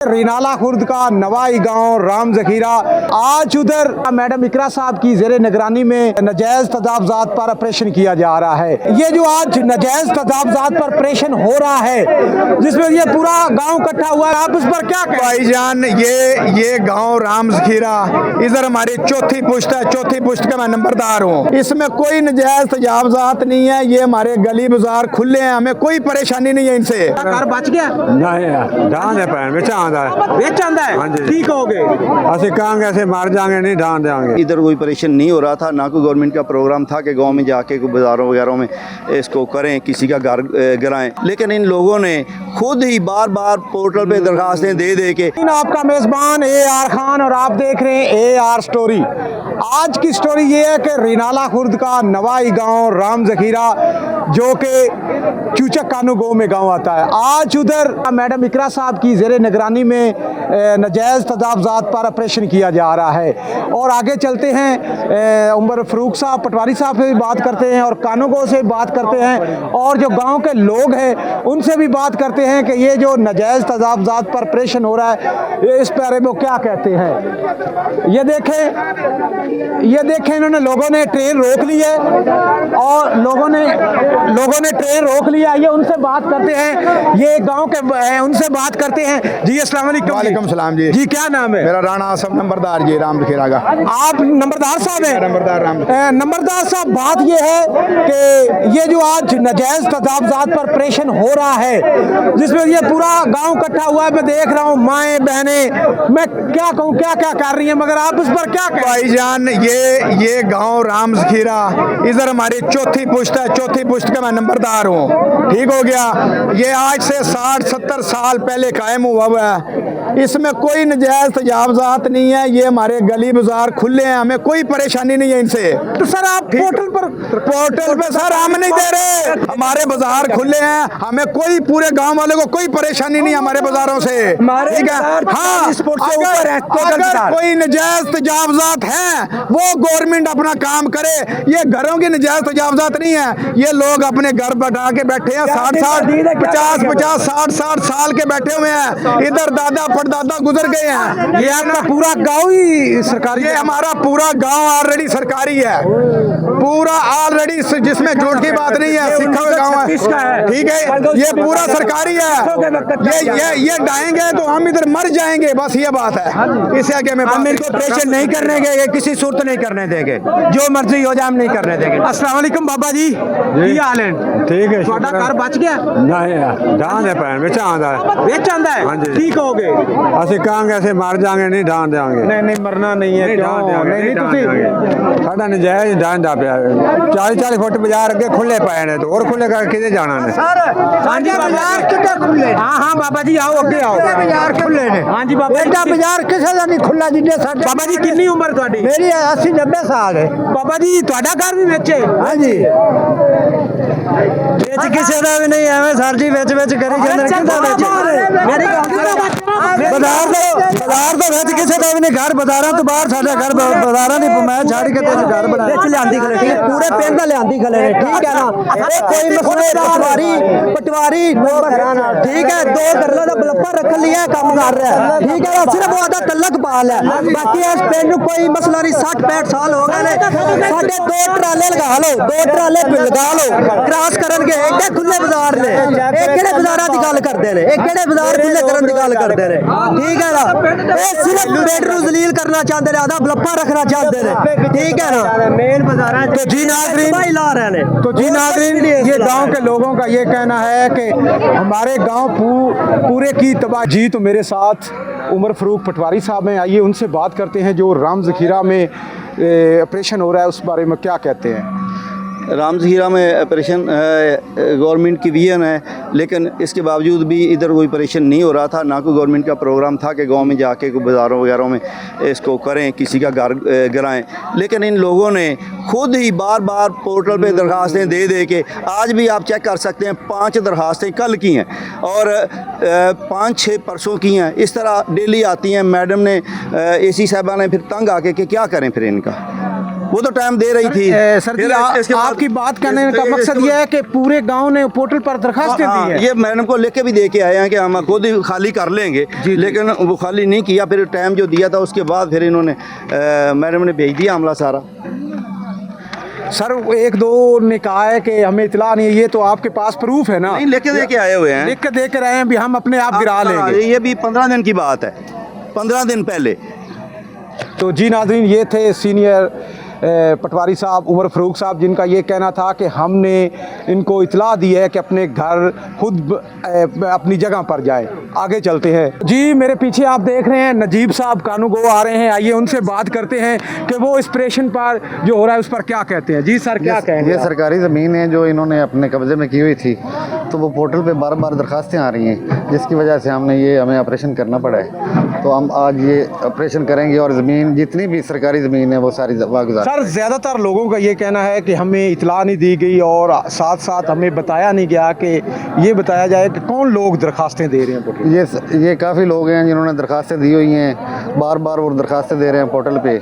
रिनाला खुर्द का नवाई गांव राम जखीरा, आज उधर मैडम इकरा साहब की जेरे निगरानी में नजायज तजावजात पर ऑपरेशन किया जा रहा है। ये जो आज नजायज तजावजात पर ऑपरेशन हो रहा है जिसमें ये पूरा गांव इकट्ठा हुआ है, आप उस पर क्या कहें? भाईजान, ये गांव राम जखीरा इधर हमारी चौथी पुश्त है। चौथी पुश्त का मैं नंबरदार हूँ। इसमें कोई नजायज तजावजात नहीं है। ये हमारे गली बाजार खुले हैं, हमें कोई परेशानी नहीं है इनसे। घर बच गया नहीं डांद है पैन में चांद है बेच आंदा है। हाँ जी। ठीक हो गए असं कहेंगे ऐसे मार जाएंगे नहीं डांद देंगे। इधर कोई ऑपरेशन नहीं हो रहा था, ना कोई गवर्नमेंट का प्रोग्राम था कि गांव में जाके कोई बाज़ारों वगैरह में इसको करें, किसी का घर गिराएं। लेकिन इन लोगों ने खुद ही बार बार पोर्टल पे दरखास्तें दे दे के। आपका मेज़बान AR खान और आप देख रहे हैं AR स्टोरी। आज की स्टोरी ये है कि रिनाला खुर्द का नवाई गांव राम जखीरा जो कि चूचक कानू गाँव में गांव आता है, आज उधर मैडम इकरा साहब की जेरे निगरानी में नजायज़ तजावजात पर ऑपरेशन किया जा रहा है। और आगे चलते हैं, उमर फ़ारूक साहब पटवारी साहब से भी बात करते हैं और कानू गाँव से भी बात करते हैं और जो गांव के लोग हैं उनसे भी बात करते हैं कि ये जो नजायज़ तजावजात पर ऑपरेशन हो रहा है इस बारे में वो क्या कहते हैं। ये देखें इन्होंने लोगों ने ट्रेन रोक ली है और लोगों ने ट्रेन रोक लिया। ये उनसे बात करते हैं, ये गांव के उनसे बात करते हैं। जी अस्सलाम वालेकुम। वालेकुम सलाम जी। जी क्या नाम है? मेरा राणा सब नंबरदार जी राम जखीरा का। आप नंबरदार साहब हैं? नंबरदार राम। नंबरदार साहब, बात ये है कि ये जो आज नजायज़ तजावजात पर ऑपरेशन हो रहा है जिसमें ये पूरा गांव इकट्ठा हुआ है, मैं देख रहा हूँ माएँ बहनें, मैं क्या कहूँ क्या क्या कर रही हैं, मगर आप उस पर क्या कहें? भाईजान, ये गांव राम जखीरा इधर हमारी चौथी पुश्त है। चौथी पुश्त का मैं नंबरदार हूँ। ठीक हो गया। ये आज से 60-70 साल पहले कायम हुआ है। इसमें कोई नजायज तजावजात नहीं है। ये हमारे गली बाजार खुले हैं, हमें कोई परेशानी नहीं है इनसे। तो सर आप पोर्टल पे सर हम नहीं दे रहे, हमारे बाजार खुले हैं, हमें कोई पूरे गांव वाले को कोई परेशानी नहीं हमारे बाजारों से। ठीक है। हाँ, अगर कोई नजायज तजावजात है वो गवर्नमेंट अपना काम करे। ये घरों की नजायज तजावजात नहीं है। ये लोग अपने घर बैठा के बैठे हैं, 60 साल के बैठे हुए हैं। इधर दादा परदादा गुजर गए हैं। ये आपका पूरा गांव ही सरकारी? ये हमारा पूरा गांव ऑलरेडी सरकारी है, पूरा ऑलरेडी, जिसमें झूठ की बात नहीं है। सिखा हुआ गांव है, ठीक है। ये पूरा सरकारी है। ये डाएंगे तो हम इधर मर जाएंगे, बस ये बात है। इससे आगे हम इनको ऑपरेशन नहीं करने देंगे, किसी सूरत नहीं करने देंगे, जो मर्जी हो जाए हम नहीं करने देंगे। अस्सलाम वालेकुम बाबा जी, की हाल है? ठीक है। ਤੁਹਾਡਾ घर बच गया? नहीं डांद है पैन में चांद है बेच आंदा है। हाँ जी। ठीक हो गए असं कहेंगे ऐसे मार जाएंगे नहीं डांद देंगे। नहीं मरना नहीं है। साडा नजायज डांद आ पिया। 40 फुट बाजार अगे खुले पए ने, तो और खुले कर किते जाना ने? हाँ जी बाजार कितना खुले? हाँ बाबा जी आओ, अगे आओ। बाजार खुले ने। हाँ जी बाबा एडा बाजार किसे दा नहीं खुला जिन्ने साडे। बाबा जी कितनी उम्र ਤੁਹਾਡੀ? मेरी 80-90 साल है। बाबा जी ਤੁਹਾਡਾ घर भी बेचे? हाँ जी। बेच किसे दा भी नहीं, एवं सर जी बेच करी जांदे किदा बेच। बाजार तो बेच किसे दा भी नहीं। घर बाजारां तो बाहर साडा घर बाजारां दी मैं छाड़ के ते घर बना बेच लियांदी खले। ठीक है, पूरे पिंड दा लियांदी खले ने। ठीक है ना, कोई मसला पटवारी ठीक है, 2 करला दा बलप्पा रख लिया, काम कर रहा है। ठीक है, सिर्फ वो आधा तलक पाल है, बाकी इस पिंड कोई मसला नहीं। 60-65 साल हो गए साडे। 2 ट्राले लगा लो, 2 ट्राले लगा लो क्रॉस करनगे। एडे खुले बाजार ने, ਇਹ ਕਿਹੜੇ ਬਾਜ਼ਾਰਾਂ ਦੀ ਗੱਲ ਕਰਦੇ ਨੇ? ਇਹ ਕਿਹੜੇ ਬਾਜ਼ਾਰ ਖੁੱਲੇ ਕਰਨ ਦੀ ਗੱਲ ਕਰਦੇ ਨੇ? ਠੀਕ ਹੈ ਨਾ, ਇਹ ਸਿਰਫ ਪਿੰਡ ਨੂੰ ਜ਼ਲੀਲ ਕਰਨਾ ਚਾਹੁੰਦੇ ਨੇ, ਆਦਾ ਬਲੱਪਾ ਰੱਖਣਾ ਚਾਹੁੰਦੇ ਨੇ। ठीक है ना, मेन बाजार। तो जी नाज़रीन ला रहे हैं। तो जी नाज़रीन, ये गांव के लोगों का ये कहना है कि हमारे गांव पूरे की तबाह। जी तो मेरे साथ उमर फ़ारूक पटवारी साहब हैं, आइए उनसे बात करते हैं जो राम जखीरा में ऑपरेशन हो रहा है उस बारे में क्या कहते हैं। राम जखीरा में ऑपरेशन गवर्नमेंट की विजन है, लेकिन इसके बावजूद भी इधर कोई ऑपरेशन नहीं हो रहा था, ना कोई गवर्नमेंट का प्रोग्राम था कि गांव में जाके कोई बाज़ारों वगैरह में इसको करें, किसी का घर गिराएं। लेकिन इन लोगों ने खुद ही बार बार पोर्टल पे दरखास्तें दे दे के, आज भी आप चेक कर सकते हैं, 5 दरखास्तें कल की हैं और 5-6 परसों की हैं। इस तरह डेली आती हैं। मैडम ने AC साहबा ने फिर तंग आके कि क्या करें फिर इनका। वो तो टाइम दे रही थी। सर जी, फिर इसके बाद- आपकी बात करने का मकसद ये है कि पूरे गांव ने पोर्टल पर दरखास्तें दी है। ये मैडम को लेके भी दे के आए हैं कि हम खुद ही खाली कर लेंगे, लेकिन वो खाली नहीं किया। फिर टाइम जो दिया था उसके बाद फिर इन्होंने मैडम ने भेज दिया हमला सारा। सर एक दो ने कहा है कि हमें इतला नहीं है, ये तो आपके पास प्रूफ है ना? नहीं, लेके दे के आए हुए हैं, लिख के दे के रहे हैं भी हम अपने आप गिरा लेंगे। ये भी 15 दिन की बात है, 15 दिन पहले। तो जी नाज़रीन, ये थे सीनियर पटवारी साहब उमर फ़ारूक साहब, जिनका ये कहना था कि हमने इनको इतला दी है कि अपने घर खुद अपनी जगह पर जाए। आगे चलते हैं जी, मेरे पीछे आप देख रहे हैं नजीब साहब कानूगो आ रहे हैं। आइए उनसे बात करते हैं कि वो इस ऑपरेशन पर जो हो रहा है उस पर क्या कहते हैं। जी सर, क्या कहेंगे? ये सरकारी ज़मीन है जो इन्होंने अपने कब्ज़े में की हुई थी, तो वो पोर्टल पे बार बार दरखास्तें आ रही हैं, जिसकी वजह से हमें ऑपरेशन करना पड़ा है। तो हम आज ये ऑपरेशन करेंगे और ज़मीन जितनी भी सरकारी ज़मीन है वो सारी वागुजार। सर ज़्यादातर लोगों का ये कहना है कि हमें इतला नहीं दी गई और साथ साथ हमें बताया नहीं गया कि ये बताया जाए कि कौन लोग दरखास्तें दे रहे हैं पोर्टल। ये काफ़ी लोग हैं जिन्होंने दरखास्तें दी हुई हैं, बार बार वो दरखास्तें दे रहे हैं पोर्टल पे,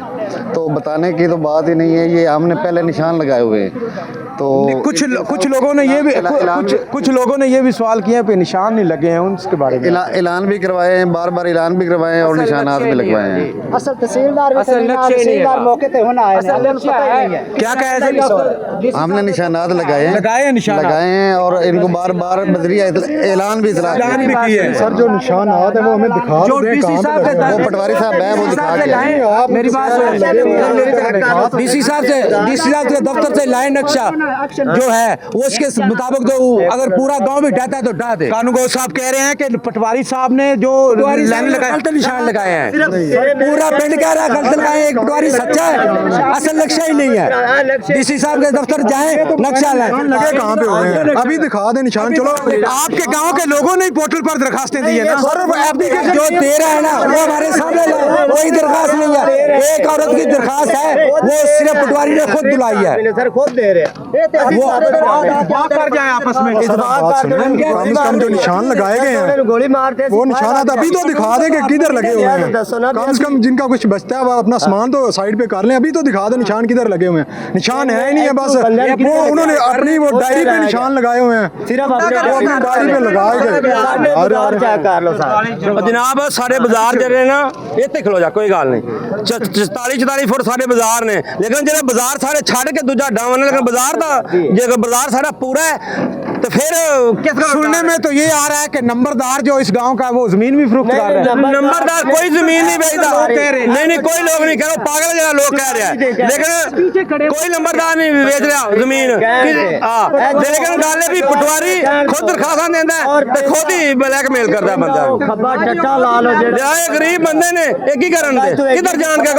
तो बताने की तो बात ही नहीं है। ये हमने पहले निशान लगाए हुए हैं। तो कुछ लोगों ने ये भी कुछ लोगों ने ये भी सवाल किया कि निशान नहीं लगे हैं, उनके बारे में ऐलान भी करवाए हैं, बार बार ऐलान भी करवाए हैं और निशानात भी लगवाए हैं। असल तहसीलदार मौके पे होना है, क्या कहा है? हमने निशानात लगाए लगाए हैं और इनको बार बार बजरिया ऐलान भी किए हैं। सर जो निशानात है वो हमें दिखा जो डीसी साहब वो पटवारी साहब हैं, वो दिखा के मेरी बात डीसी साहब के दफ्तर से लाइन नक्शा जो है वो उसके मुताबिक जो अगर पूरा गांव भी ढाता है तो ढा दे। कानूगो साहब कह रहे हैं कि पटवारी साहब ने जो लाइन गलत निशान लगाए हैं, पूरा पिंड कह रहा है गलत लगाए। एक पटवारी सच्चा है, असल नक्शा ही नहीं है। डीसी साहब के दफ्तर जाए, नक्शा लगे कहाँ पे हुए हैं, अभी दिखा दे निशान। चलो आपके गांव के लोगों ने पोर्टल पर दरखास्तें दी है ना? जो दे रहा है ना वो हमारे सामने कोई दरखास्त नहीं है। एक औरत की दरखास्त है, वो सिर्फ पटवारी ने खुद दिलाई है। सर खुद दे रहे हैं। बात कर जाए आपस में। कम से कम जो निशान लगाए गए हैं गोली मारते वो निशानात अभी तो दिखा दें कि किधर लगे हुए हैं। कम से कम जिनका कुछ बचता है वो अपना सामान तो साइड पे कर लें, अभी तो दिखा दें निशान किधर लगे हुए हैं। निशान है ही नहीं है, बस वो उन्होंने अपनी वो डायरी पे निशान लगाए हुए हैं, सिर्फ अपनी डायरी पे लगाए गए। जनाब सारे बाजार जे ना इतने खलो जा कोई गल नहीं 44 फुट सारे बाजार ने, लेकिन जो बाजार सारे छड़ के दूजा डावन, लेकिन बाजार का जो बाजार सारा पूरा है तो फिर किस सुनने में तो ये आ रहा है कि नंबरदार जो इस गांव का वो जमीन भी फरोख्त कर रहा है। नंबरदार कोई जमीन नहीं बेचता, नहीं कोई लोग नहीं कह रहे, पागल जरा लोग कह रहे हैं, लेकिन कोई नंबरदार नहीं बेच रहा जमीन। लेकिन गल है भी पटवारी खुद दरखास्तां देंदा है, खुद ही ब्लैकमेल करता है बंदा। गरीब बंदे ने एक ही करन दे, किधर जान के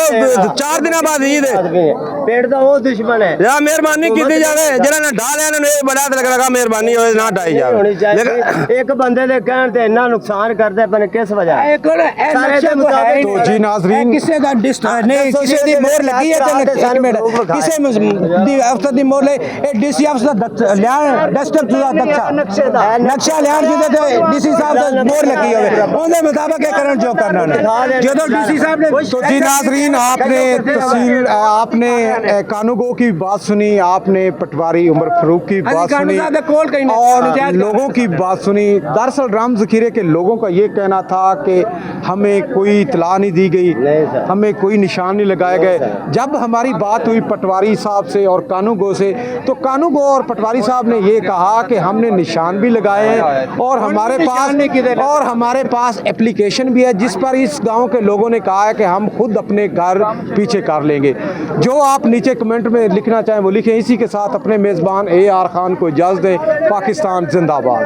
4 दिन बाद ईद है, पेड़ का वो दुश्मन है। या मेहरबानी की जाए, जिन्होंने ने ढा लिया ने बड़ा लगा मेहरबानी ना ढाई जाए। एक बंदे दे कहण ते इतना नुकसान करदे पर किस वजह? तो जी नाज़रीन, किसे दा नहीं किसे दी मोहर लगी है किसे अफसर दी मोहर ए डीसी अफसर लियान डस्टअप दा नक्शा लियान जिदे ते डीसी साहब दा मोहर लगी होवे ओदे मुताबिक ये करन जो करना ने। जो डीसी साहब ने तो जी नाज़रीन, आपने कानूगो की बात सुनी, आपने पटवारी उमर फ़ारूक की बात सुनी और लोगों की बात सुनी। दरअसल राम ज़ख़ीरे के लोगों का ये कहना था कि हमें कोई इतला नहीं दी गई, हमें कोई निशान नहीं लगाए गए। जब हमारी बात हुई पटवारी साहब से और कानूगो से, तो कानूगो और पटवारी साहब ने ये कहा कि हमने निशान भी लगाए हैं और हमारे पास एप्लीकेशन भी है जिस पर इस गांव के लोगों ने कहा है कि हम खुद अपने घर पीछे कर लेंगे। जो आप नीचे कमेंट में लिखना चाहें वो लिखें। इसी के साथ अपने मेज़बान AR खान को इजाज़त दें। पाकिस्तान जिंदाबाद।